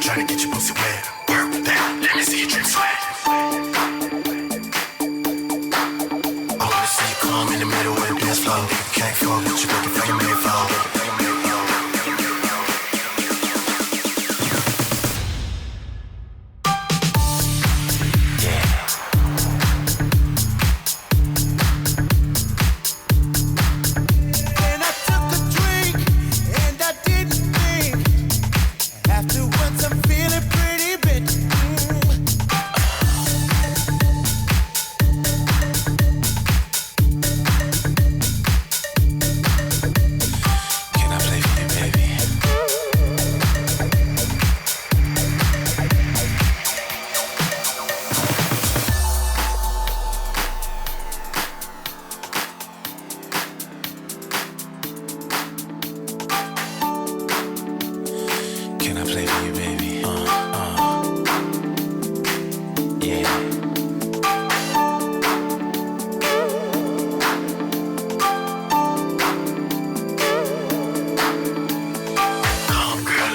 tryna get your pussy wet. Work that, let me see you drip sweat. I wanna see you come in the middle of the dance floor. Nigga can't fuck with you, make it feel you made fall.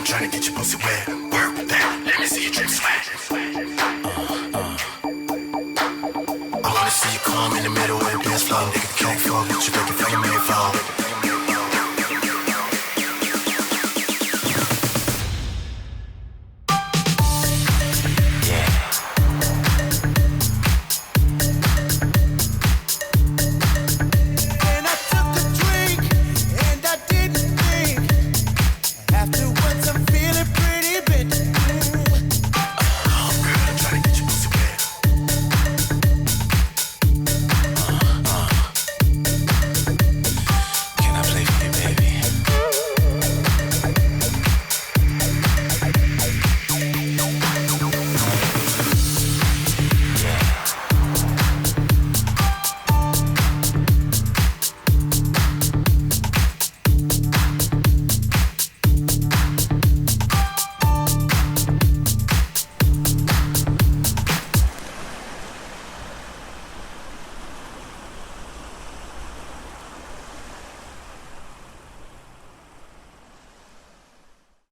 Tryna get your pussy wet. Work that, let me see you drip sweat. I wanna see you come in the middle of the dance floor. Nigga can't fuck with you, make it feel you made fall. And I took a drink and I didn't think after